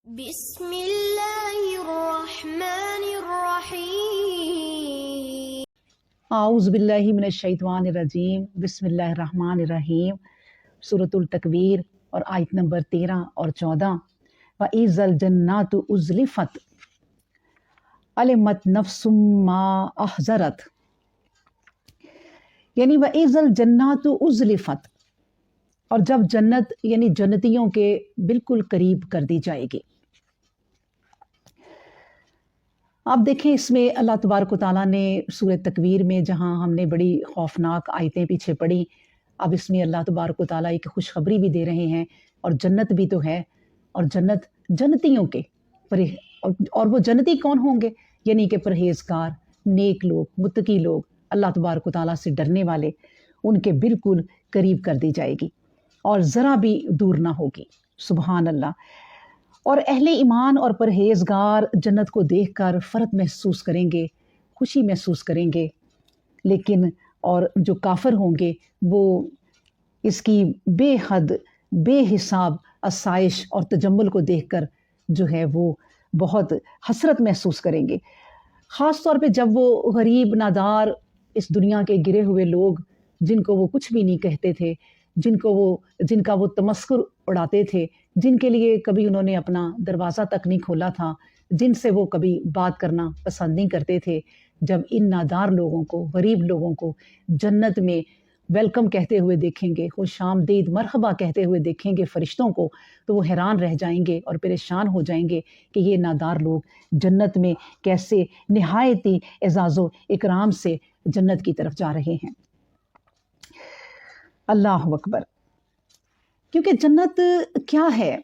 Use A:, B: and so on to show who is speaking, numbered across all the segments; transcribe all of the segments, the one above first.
A: بسم اللہ الرحمن الرحیم
B: اعوذ باللہ من الشیطان الرجیم بسم اللہ الرحمن الرحیم سورۃ التکویر اور آیت نمبر 13 اور 14 وَإِذَا الْجَنَّاتُ أُزْلِفَتْ عَلِمَتْ نَفْسٌ مَّا أَحْضَرَتْ، یعنی وَإِذَا الْجَنَّاتُ أُزْلِفَتْ، اور جب جنت یعنی جنتیوں کے بالکل قریب کر دی جائے گی۔ آپ دیکھیں اس میں اللہ تبارک و تعالیٰ نے سورہ تکویر میں جہاں ہم نے بڑی خوفناک آیتیں پیچھے پڑھی، اب اس میں اللہ تبارک و تعالیٰ ایک خوشخبری بھی دے رہے ہیں، اور جنت بھی تو ہے، اور جنت جنتیوں کے اور وہ جنتی کون ہوں گے؟ یعنی کہ پرہیزگار، نیک لوگ، متقی لوگ، اللہ تبارک و تعالیٰ سے ڈرنے والے، ان کے بالکل قریب کر دی جائے گی اور ذرا بھی دور نہ ہوگی۔ سبحان اللہ۔ اور اہل ایمان اور پرہیزگار جنت کو دیکھ کر فرحت محسوس کریں گے، خوشی محسوس کریں گے، لیکن اور جو کافر ہوں گے وہ اس کی بے حد بے حساب آسائش اور تجمل کو دیکھ کر جو ہے وہ بہت حسرت محسوس کریں گے، خاص طور پہ جب وہ غریب نادار اس دنیا کے گرے ہوئے لوگ، جن کو وہ کچھ بھی نہیں کہتے تھے، جن کا وہ تمسخر اڑاتے تھے، جن کے لیے کبھی انہوں نے اپنا دروازہ تک نہیں کھولا تھا، جن سے وہ کبھی بات کرنا پسند نہیں کرتے تھے، جب ان نادار لوگوں کو، غریب لوگوں کو جنت میں ویلکم کہتے ہوئے دیکھیں گے، خوش آمدید مرحبا کہتے ہوئے دیکھیں گے فرشتوں کو، تو وہ حیران رہ جائیں گے اور پریشان ہو جائیں گے کہ یہ نادار لوگ جنت میں کیسے نہایت ہی اعزاز و اکرام سے جنت کی طرف جا رہے ہیں۔ اللہ اکبر۔ کیونکہ جنت کیا ہے؟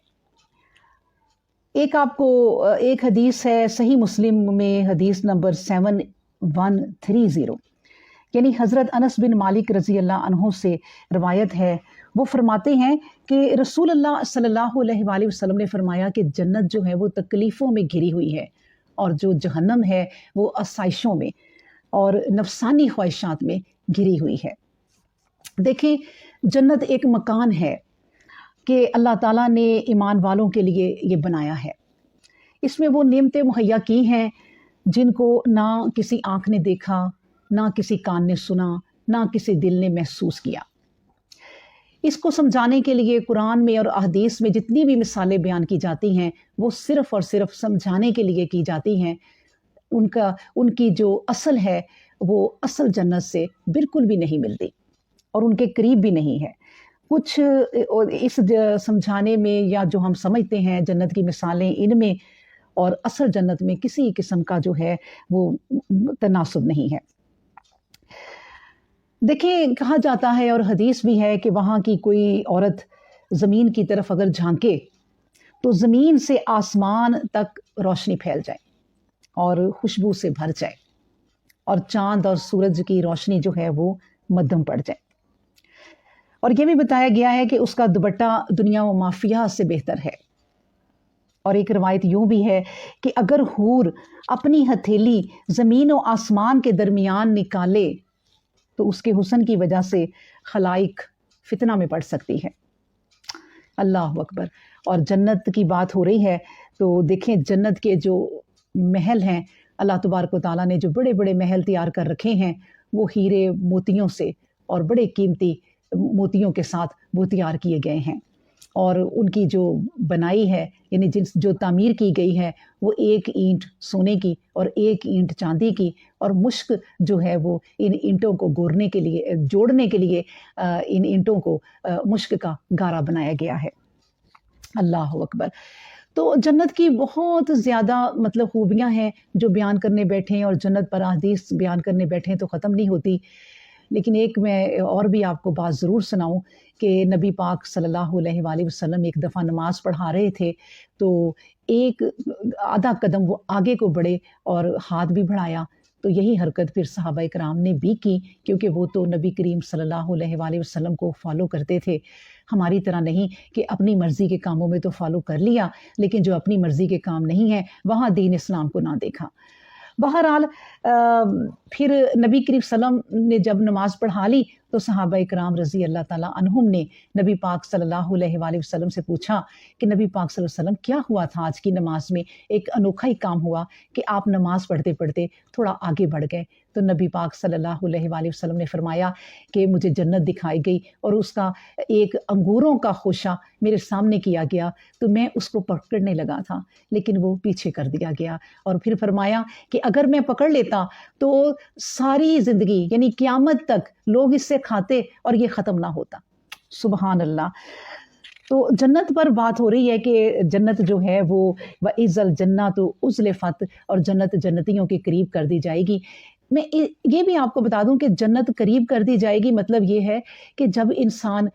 B: آپ کو ایک حدیث ہے صحیح مسلم میں، حدیث نمبر 7130، یعنی حضرت انس بن مالک رضی اللہ عنہ سے روایت ہے، وہ فرماتے ہیں کہ رسول اللہ صلی اللہ علیہ وآلہ وسلم نے فرمایا کہ جنت جو ہے وہ تکلیفوں میں گھری ہوئی ہے، اور جو جہنم ہے وہ آسائشوں میں اور نفسانی خواہشات میں گھری ہوئی ہے۔ دیکھیں، جنت ایک مکان ہے کہ اللہ تعالیٰ نے ایمان والوں کے لیے یہ بنایا ہے۔ اس میں وہ نعمتیں مہیا کی ہیں جن کو نہ کسی آنکھ نے دیکھا، نہ کسی کان نے سنا، نہ کسی دل نے محسوس کیا۔ اس کو سمجھانے کے لیے قرآن میں اور احادیث میں جتنی بھی مثالیں بیان کی جاتی ہیں وہ صرف اور صرف سمجھانے کے لیے کی جاتی ہیں۔ ان کی جو اصل ہے وہ اصل جنت سے بالکل بھی نہیں ملتی اور ان کے قریب بھی نہیں ہے۔ کچھ اس سمجھانے میں یا جو ہم سمجھتے ہیں جنت کی مثالیں، ان میں اور اصل جنت میں کسی قسم کا جو ہے وہ تناسب نہیں ہے۔ دیکھیں، کہا جاتا ہے اور حدیث بھی ہے کہ وہاں کی کوئی عورت زمین کی طرف اگر جھانکے تو زمین سے آسمان تک روشنی پھیل جائے اور خوشبو سے بھر جائے، اور چاند اور سورج کی روشنی جو ہے وہ مدھم پڑ جائے۔ اور یہ بھی بتایا گیا ہے کہ اس کا دوپٹہ دنیا و مافیہ سے بہتر ہے۔ اور ایک روایت یوں بھی ہے کہ اگر حور اپنی ہتھیلی زمین و آسمان کے درمیان نکالے تو اس کے حسن کی وجہ سے خلائق فتنہ میں پڑ سکتی ہے۔ اللہ اکبر۔ اور جنت کی بات ہو رہی ہے تو دیکھیں، جنت کے جو محل ہیں، اللہ تبارک و تعالیٰ نے جو بڑے بڑے محل تیار کر رکھے ہیں وہ ہیرے موتیوں سے اور بڑے قیمتی موتیوں کے ساتھ وہ تیار کیے گئے ہیں، اور ان کی جو بنائی ہے یعنی جو تعمیر کی گئی ہے وہ ایک اینٹ سونے کی اور ایک اینٹ چاندی کی، اور مشک جو ہے وہ ان اینٹوں کو جوڑنے کے لیے ان اینٹوں کو مشک کا گارا بنایا گیا ہے۔ اللہ اکبر۔ تو جنت کی بہت زیادہ خوبیاں ہیں جو بیان کرنے بیٹھیں اور جنت پر احادیث بیان کرنے بیٹھیں تو ختم نہیں ہوتی، لیکن ایک میں اور بھی آپ کو بات ضرور سناؤں کہ نبی پاک صلی اللہ علیہ وآلہ وسلم ایک دفعہ نماز پڑھا رہے تھے تو ایک آدھا قدم وہ آگے کو بڑھے اور ہاتھ بھی بڑھایا، تو یہی حرکت پھر صحابہ کرام نے بھی کی، کیونکہ وہ تو نبی کریم صلی اللہ علیہ وآلہ وسلم کو فالو کرتے تھے، ہماری طرح نہیں کہ اپنی مرضی کے کاموں میں تو فالو کر لیا، لیکن جو اپنی مرضی کے کام نہیں ہیں وہاں دین اسلام کو نہ دیکھا۔ بہرحال پھر نبی کریم صلی اللہ علیہ وسلم نے جب نماز پڑھا لی تو صحابہ اکرام رضی اللہ تعالیٰ عنہم نے نبی پاک صلی اللہ علیہ وآلہ وسلم سے پوچھا کہ نبی پاک صلی اللہ علیہ وسلم کیا ہوا تھا آج کی نماز میں؟ ایک انوکھا ہی کام ہوا کہ آپ نماز پڑھتے پڑھتے تھوڑا آگے بڑھ گئے۔ تو نبی پاک صلی اللہ علیہ وآلہ وسلم نے فرمایا کہ مجھے جنت دکھائی گئی اور اس کا ایک انگوروں کا خوشہ میرے سامنے کیا گیا، تو میں اس کو پکڑنے لگا تھا لیکن وہ پیچھے کر دیا گیا۔ اور پھر فرمایا کہ اگر میں پکڑ لیتا تو ساری زندگی یعنی قیامت تک لوگ اس سے کھاتے اور یہ ختم نہ ہوتا۔ سبحان اللہ۔ تو جنت پر بات ہو رہی ہے کہ جنت جو ہے وہ وَإِذَا الْجَنَّةُ أُزْلِفَتْ، اور جنت جنتیوں کے قریب کر دی جائے گی۔ میں یہ بھی آپ کو بتا دوں کہ جنت قریب کر دی جائے گی مطلب یہ ہے کہ جب انسان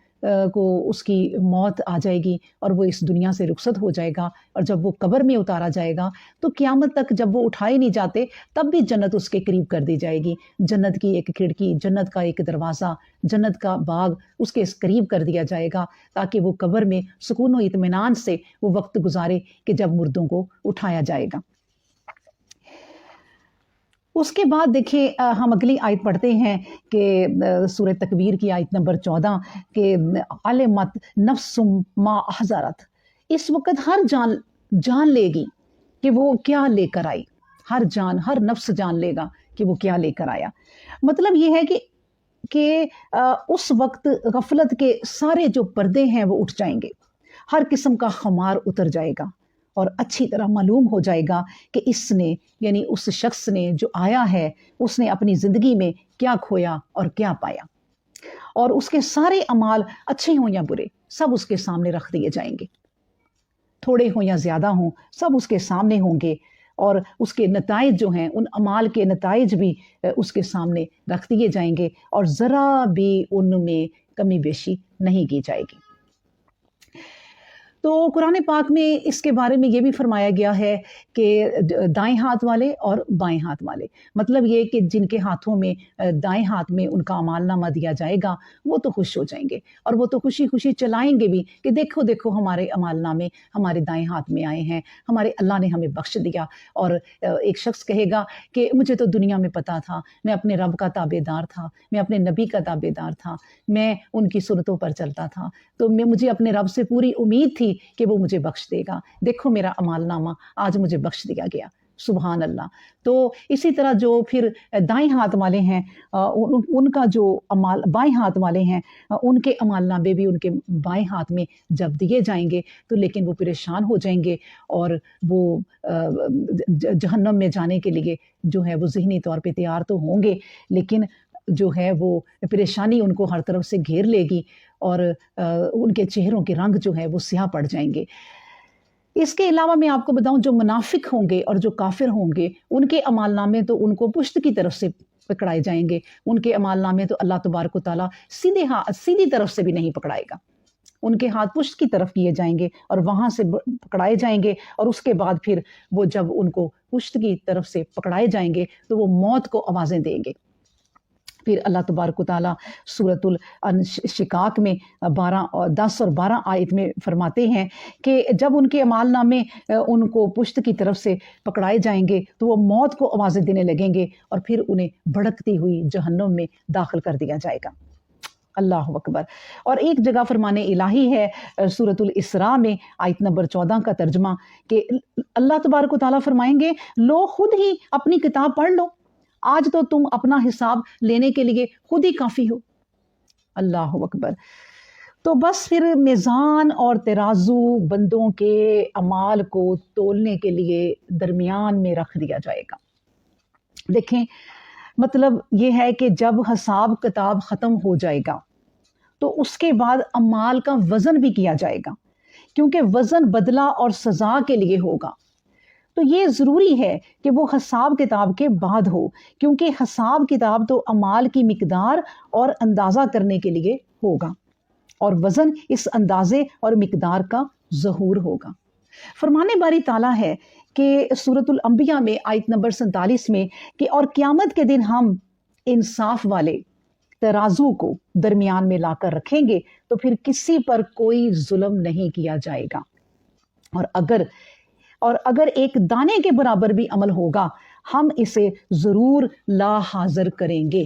B: کو اس کی موت آ جائے گی اور وہ اس دنیا سے رخصت ہو جائے گا، اور جب وہ قبر میں اتارا جائے گا تو قیامت تک جب وہ اٹھائے نہیں جاتے تب بھی جنت اس کے قریب کر دی جائے گی۔ جنت کی ایک کھڑکی، جنت کا ایک دروازہ، جنت کا باغ اس کے قریب کر دیا جائے گا تاکہ وہ قبر میں سکون و اطمینان سے وہ وقت گزارے کہ جب مردوں کو اٹھایا جائے گا۔ اس کے بعد دیکھیں ہم اگلی آیت پڑھتے ہیں کہ سورہ تکویر کی آیت نمبر 14 کہ علمت نفس ما احضرت، اس وقت ہر جان لے گی کہ وہ کیا لے کر آئی، ہر نفس جان لے گا کہ وہ کیا لے کر آیا۔ مطلب یہ ہے کہ اس وقت غفلت کے سارے جو پردے ہیں وہ اٹھ جائیں گے، ہر قسم کا خمار اتر جائے گا اور اچھی طرح معلوم ہو جائے گا کہ اس نے یعنی اس شخص نے جو آیا ہے اس نے اپنی زندگی میں کیا کھویا اور کیا پایا، اور اس کے سارے اعمال اچھے ہوں یا برے سب اس کے سامنے رکھ دیے جائیں گے، تھوڑے ہوں یا زیادہ ہوں سب اس کے سامنے ہوں گے، اور اس کے نتائج جو ہیں ان اعمال کے نتائج بھی اس کے سامنے رکھ دیے جائیں گے، اور ذرا بھی ان میں کمی بیشی نہیں کی جائے گی۔ تو قرآن پاک میں اس کے بارے میں یہ بھی فرمایا گیا ہے کہ دائیں ہاتھ والے اور بائیں ہاتھ والے، مطلب یہ کہ جن کے ہاتھوں میں دائیں ہاتھ میں ان کا اعمال نامہ دیا جائے گا وہ تو خوش ہو جائیں گے، اور وہ تو خوشی خوشی چلائیں گے بھی کہ دیکھو دیکھو ہمارے اعمال نامے ہمارے دائیں ہاتھ میں آئے ہیں، ہمارے اللہ نے ہمیں بخش دیا۔ اور ایک شخص کہے گا کہ مجھے تو دنیا میں پتہ تھا، میں اپنے رب کا تابع دار تھا، میں اپنے نبی کا تابع دار تھا، میں ان کی سنتوں پر چلتا تھا، تو مجھے اپنے رب سے پوری امید تھی کہ وہ مجھے بخش دے گا، دیکھو میرا اعمال نامہ آج مجھے بخش دیا گیا۔ سبحان اللہ۔ تو اسی طرح جو پھر دائیں ہاتھ والے ہیں ان کا جو اعمال بائیں ہاتھ والے ہیں ان کے اعمال نامے بھی ان کے بائیں ہاتھ میں جب دیے جائیں گے تو لیکن وہ پریشان ہو جائیں گے، اور وہ جہنم میں جانے کے لیے جو ہے وہ ذہنی طور پہ تیار تو ہوں گے، لیکن جو ہے وہ پریشانی ان کو ہر طرف سے گھیر لے گی، اور ان کے چہروں کے رنگ جو ہے وہ سیاہ پڑ جائیں گے۔ اس کے علاوہ میں آپ کو بتاؤں جو منافق ہوں گے اور جو کافر ہوں گے ان کے اعمال نامے تو ان کو پشت کی طرف سے پکڑائے جائیں گے، ان کے اعمال نامے تو اللہ تبارک و تعالیٰ سیدھی طرف سے بھی نہیں پکڑائے گا، ان کے ہاتھ پشت کی طرف کیے جائیں گے اور وہاں سے پکڑائے جائیں گے، اور اس کے بعد پھر وہ جب ان کو پشت کی طرف سے پکڑائے جائیں گے تو وہ موت کو آوازیں دیں گے۔ پھر اللہ تبارک و تعالیٰ سورۃ الانشقاق میں 10 اور 12 آیت میں فرماتے ہیں کہ جب ان کے اعمال نامے ان کو پشت کی طرف سے پکڑائے جائیں گے تو وہ موت کو آوازیں دینے لگیں گے، اور پھر انہیں بھڑکتی ہوئی جہنم میں داخل کر دیا جائے گا۔ اللہ اکبر۔ اور ایک جگہ فرمان الہی ہے سورۃ الاسراء میں آیت نمبر 14 کا ترجمہ کہ اللہ تبارک و تعالیٰ فرمائیں گے لو خود ہی اپنی کتاب پڑھ لو، آج تو تم اپنا حساب لینے کے لیے خود ہی کافی ہو۔ اللہ اکبر۔ تو بس پھر میزان اور ترازو بندوں کے اعمال کو تولنے کے لیے درمیان میں رکھ دیا جائے گا۔ دیکھیں مطلب یہ ہے کہ جب حساب کتاب ختم ہو جائے گا تو اس کے بعد اعمال کا وزن بھی کیا جائے گا، کیونکہ وزن بدلہ اور سزا کے لیے ہوگا۔ تو یہ ضروری ہے کہ وہ حساب کتاب کے بعد ہو، کیونکہ حساب کتاب تو اعمال کی مقدار اور اندازہ کرنے کے لیے ہوگا، اور وزن اس اندازے اور مقدار کا ظہور ہوگا۔ فرمان باری تعالیٰ ہے کہ سورۃ الانبیاء میں آیت نمبر 47 میں کہ اور قیامت کے دن ہم انصاف والے ترازو کو درمیان میں لا کر رکھیں گے تو پھر کسی پر کوئی ظلم نہیں کیا جائے گا، اور اگر ایک دانے کے برابر بھی عمل ہوگا ہم اسے ضرور لا حاضر کریں گے،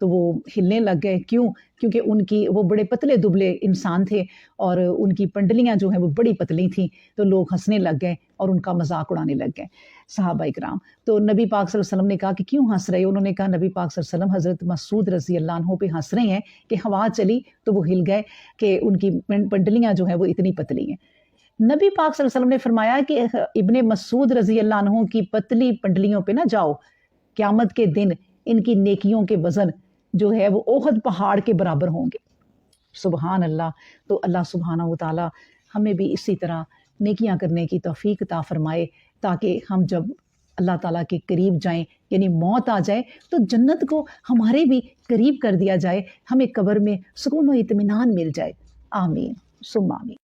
B: تو وہ ہلنے لگ گئے. کیوں؟ کیونکہ ان کی وہ بڑے پتلے دبلے انسان تھے اور ان کی پنڈلیاں جو ہیں وہ بڑی پتلی تھیں. تو لوگ ہنسنے لگ گئے اور ان کا مذاق اڑانے لگ گئے صحابہ کرام. تو نبی پاک صلی اللہ علیہ وسلم نے کہا کہ کیوں ہنس رہے ہو؟ انہوں نے کہا نبی پاک صلی اللہ علیہ وسلم حضرت مسعود رضی اللہ عنہ پہ ہنس رہے ہیں کہ ہوا چلی تو وہ ہل گئے کہ ان کی پنڈلیاں جو ہیں وہ اتنی پتلی ہیں. نبی پاک صلی اللہ علیہ وسلم نے فرمایا کہ ابن مسعود رضی اللہ عنہ کی پتلی پنڈلیوں پہ نہ جاؤ، قیامت کے دن ان کی نیکیوں کے وزن جو ہے وہ احد پہاڑ کے برابر ہوں گے. سبحان اللہ. تو اللہ سبحانہ و تعالی ہمیں بھی اسی طرح نیکیاں کرنے کی توفیق عطا فرمائے تاکہ ہم جب اللہ تعالیٰ کے قریب جائیں یعنی موت آ جائے تو جنت کو ہمارے بھی قریب کر دیا جائے، ہمیں قبر میں سکون و اطمینان مل جائے. آمین ثم آمین.